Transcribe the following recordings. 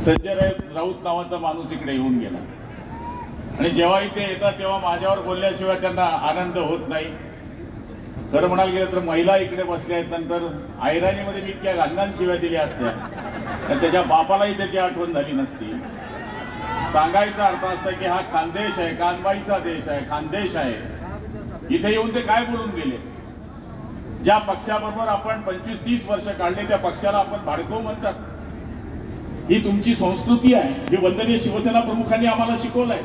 संजय राऊत नावाचा माणूस इकडे येऊन गेला आणि जेव्हा इथे येतात तेव्हा माझ्यावर बोलल्याशिवाय त्यांना आनंद होत नाही. खरं म्हणायला गेलं तर महिला इकडे बसल्या आहेत, नंतर ऐराणीमध्ये मी इतक्या घाणघाण शिव्या दिल्या असत्या तर त्याच्या बापालाही त्याची आठवण झाली नसती. सांगायचा अर्थ असा की हा खानदेश आहे, कानबाईचा देश आहे, खानदेश आहे. इथे येऊन ते काय बोलून गेले? ज्या पक्षाबरोबर आपण 25-30 वर्ष काढले त्या पक्षाला आपण भाडको म्हणतात. ही तुमची संस्कृती आहे. हे वंदनीय शिवसेना प्रमुखांनी आम्हाला शिकवलंय.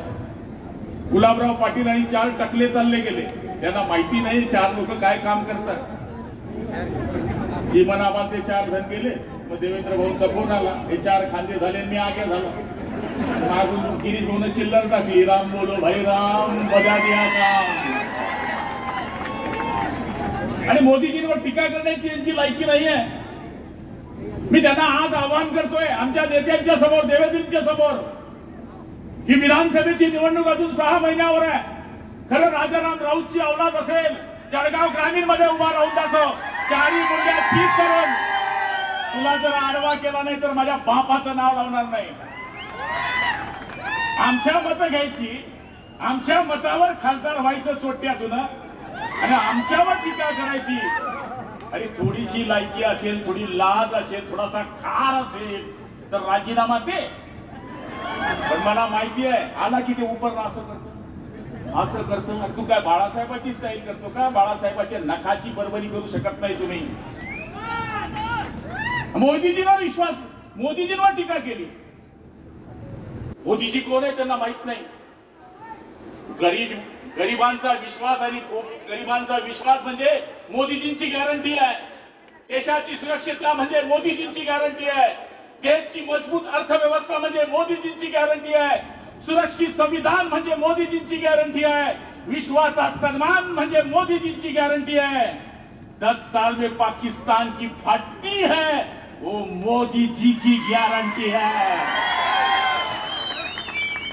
गुलाबराव पाटील आणि 4 टकले चालले गेले, त्यांना माहिती नाही 4 लोक काय काम करतात. जीवनाबाद ते 4 जण गेले, मग देवेंद्र भाऊंचा फोन आला, हे 4 खांदे झाले, मी आगे झाला. मागून गिरीश भाऊने चिल्लर टाकली, राम बोलो भाई राम, बजा दिया काम. आणि मोदीजींवर टीका करण्याची यांची लायकी नाहीये. मी त्यांना आज आवाहन करतोय आमच्या नेत्यांच्या समोर, देवेंद्रजींच्या समोर, ही विधानसभेची निवडणूक अजून 6 महिन्यावर आहे. खरं राजाराम राऊतची औलाद असेल, जळगाव ग्रामीण मध्ये उभा राहून दाखव, 4 मुंड्या चीत करून. तुला जर आडवा केला नाही तर माझ्या बापाचं नाव लावणार नाही. आमच्या मतं घ्यायची, आमच्या मतावर खासदार व्हायचं चोट्यातून आणि आमच्यावर टीका करायची. अरे थोडीशी लायकी असेल, थोडी लाज असेल, थोडासा खार असेल तर राजीनामा दे. पण मला माहिती आहे आला की ते उपरनं असं करतो, असं करतो. तू काय बाळासाहेबाची स्टाईल करतो का? बाळासाहेबाच्या नखाची बरोबरी करू शकत नाही तुम्ही. मोदीजींवर विश्वास, मोदीजींवर टीका केली. मोदीजी कोण आहे त्यांना माहित नाही. गरिबांचा विश्वास आणि गरिबांचा विश्वास म्हणजे मोदीजींची गॅरंटी आहे. देशाची सुरक्षितता म्हणजे मोदीजींची गॅरंटी आहे. देशाची मजबूत अर्थव्यवस्था म्हणजे मोदीजींची गॅरंटी आहे. सुरक्षित संविधान म्हणजे मोदीजींची गॅरंटी आहे. विश्वाचा सन्मान म्हणजे मोदीजींची गॅरंटी है. 10 साल में पाकिस्तान की फटती है वो मोदी जी की गारंटी है.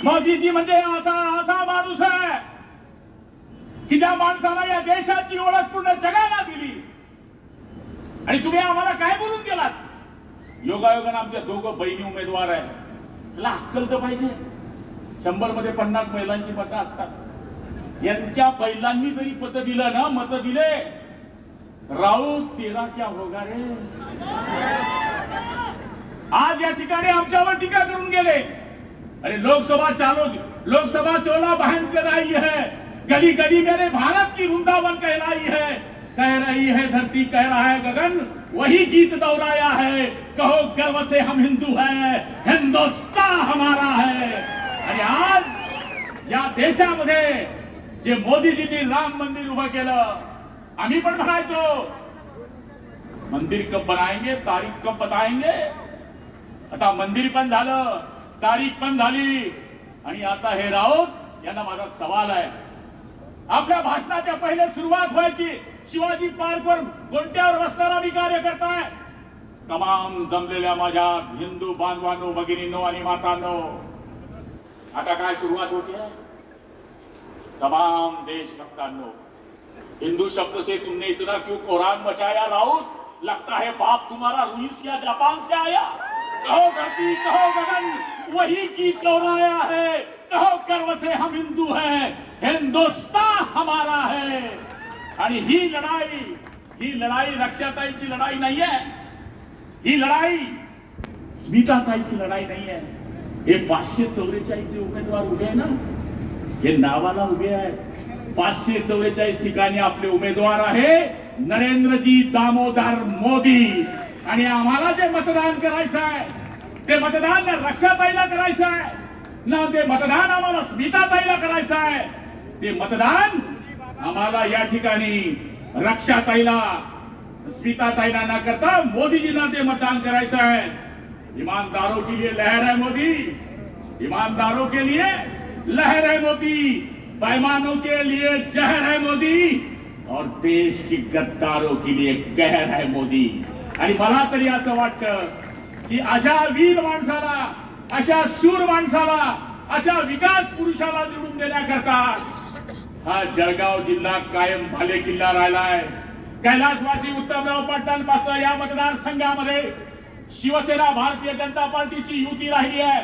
मोदी जी म्हणजे असा माणूस आहे की ज्या माणसाला या देशाची ओळख पूर्ण जगाला दिली. आणि तुम्ही आम्हाला काय बोलून गेलात? योगायोगाने आमच्या 2 बहिणी उमेदवार आहेत. त्याला अक्कल तर पाहिजे. 100 मध्ये 50 महिलांची मतं असतात. यांच्या बैलांनी जरी पद दिलं ना, मत दिले, राऊत तेरा क्या होगा रे. आज या ठिकाणी आमच्यावर टीका करून गेले. अरे लोकसभा चोला बहन कराई है, गली गली मेरे भारत की वृंदावन कहलाई है. कह रही है धरती, कह रहा है गगन, वही गीत दोहराया है. कहो गर्व से हम हिंदू है, हिंदुस्तान हमारा है. आणि आज या देशामध्ये जे मोदीजींनी राम मंदिर उभं केलं, आम्ही पण म्हणायचो मंदिर कब बनाएंगे, तारीख कब बताएंगे. आता मंदिर पण झालं, तारीख पण झाली. आणि आता हे राऊत यांना माझा सवाल आहे. आपल्या भाषणाच्या पहिले सुरुवात व्हायची शिवाजी पार्कवर गोंट्यावर बसणारा मी कार्यकर्ता आहे. तमाम जमलेल्या माझ्या हिंदू बांधवांनो, भगिनींनो आणि मातांनो, आता काय सुरुवात होते? तमाम देशभक्तांनो, हिंदू शब्द से तुमने इतना क्यों कोरान मचाया राउत? लगता है बाप तुम्हारा रूस या जापान से आया. कहो धरती, कहो गगन, वही गीत दोहराया है. कहो गर्व से हम हिंदू हैं, हिंदुस्तान हमारा है. आणि ही लढाई रक्षाताईची लढाई नाहीये. ही लढाई स्मिताताईची लढाई नाहीये. हे 544 जे उमेदवार उभे आहे ना, हे नावाला उभे आहेत. 544 ठिकाणी आपले उमेदवार आहे नरेंद्रजी दामोदर मोदी. आणि आम्हाला जे मतदान करायचं आहे ते मतदान रक्षाताईला करायचं आहे ना, ते मतदान आम्हाला स्मिताताईला करायचं आहे. ते मतदान आम्हाला या ठिकाणी रक्षाताईला, स्मिताताईला न करता मोदीजींना ते मतदान करायचं आहे. ईमानदारों के लिए लहर है मोदी, ईमानदारों के लिए लहर है मोदी, बेईमानों के लिए जहर है मोदी, और देश की गद्दारों के लिए कहर है मोदी. आणि मला तरी असं वाटतं की अशा वीर माणसाला, अशा शूर माणसाला, अशा विकास पुरुषाला निवडून देण्याकरता हा जळगाव जिल्हा कायम भाले किल्ला राहिलाय. कैलासवासी उत्तमराव पाटलांपासून या मतदारसंघामध्ये शिवसेना भारतीय जनता पार्टीची युती राहिली आहे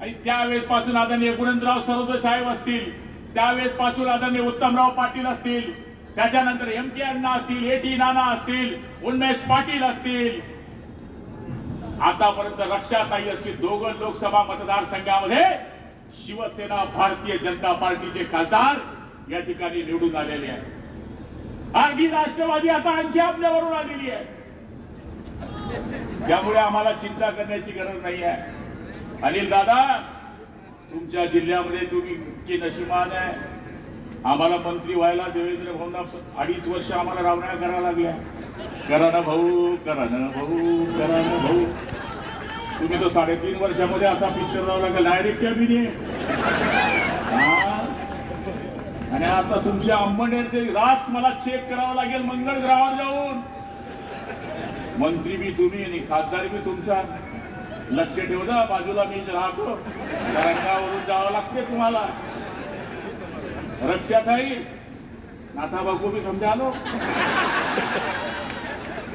आणि त्यावेळेस पासून आदरणीय गुणवंतराव सरोदे साहेब असतील, त्यावेळेस पासून आदरणीय उत्तमराव पाटील असतील, त्याच्यानंतर MK अण्णा असतील, AT नाना असतील, उन्मेष पाटील असतील, आतापर्यंत रक्षाताई असतील, दोघं लोकसभा मतदारसंघामध्ये शिवसेना भारतीय जनता पार्टीचे खासदार या ठिकाणी निवडून आलेले आहेत। आणखी राष्ट्रवादी आता आणखी आपल्यावरून आलेली आहे, त्यामुळे आम्हाला चिंता करण्याची गरज नाही आहे। अनिल दादा, तुमच्या जिल्ह्यामध्ये तुम्ही इतके नशिबान आहे, आम्हाला मंत्री व्हायला देवेंद्र भाऊंना 2.5 वर्ष आम्हाला रावण्या करायला लागल्या, करा ना भाऊ, करा ना भाऊ, करा ना भाऊ। तुम्ही तो 3.5 वर्षामध्ये असा पिक्चर लावला का डायरेक्ट कॅबिनेट, आणि आता तुमच्या अंबनेरचे रास मला चेक करावं लागेल मंगळ ग्रहावर जाऊन। मंत्री बी तुम्ही आणि खासदार बी तुमचा, लक्ष ठेवजा, बाजूला मीच राहतो, रंगावरून जावं लागते तुम्हाला। रक्षाताई नाथा बापू बी समजा आलो,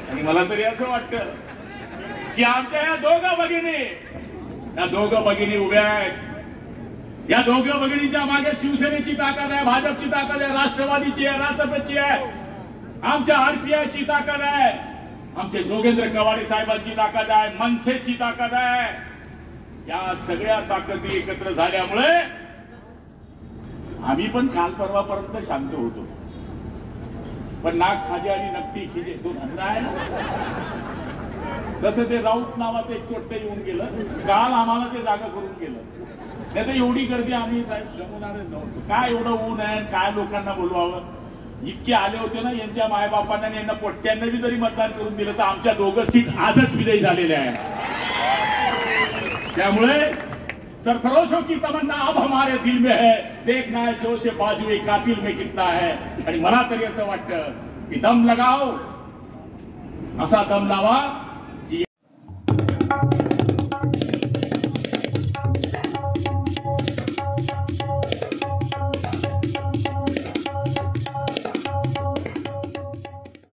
आणि मला तरी असं वाटतं की आमच्या या दोघं भगिनी उभ्या आहेत। या दोघं भगिनीच्या मागे शिवसेनेची ताकद आहे, भाजपची ताकद आहे, राष्ट्रवादीची आहे, रासपची आहे, आमच्या RPIची ताकद आहे, आमचे जोगेंद्र कवाडे साहेबांची ताकद आहे, मनसेची ताकद आहे। या सगळ्या ताकदी एकत्र झाल्यामुळे आम्ही पण काल परवापर्यंत शांत होतो, पण नाग खाजे आणि नक्की खिजे दोन धंदा आहे ना। जसं ते राऊत नावाचं एक चोट्ट येऊन गेलं, काल आम्हाला ते जागा करून गेलं, नाही तर एवढी गर्दी आम्ही साहेब जमवणारच नव्हतो। काय एवढं ऊन आहे, काय लोकांना बोलवावं, इतके आले होते ना, यांच्या मायबापांना यांना पोट्ट्यांना बी जरी मतदान करून दिलं तर आमच्या 2 सीट आजच विजयी झालेल्या आहेत। त्यामुळे सरफरोशों की तमन्ना अब हमारे दिल में है, देखना है जोश बाजुए कातिल में कितना है। आणि मला तरी असं वाटतं की दम लगाओ, असा दम लावा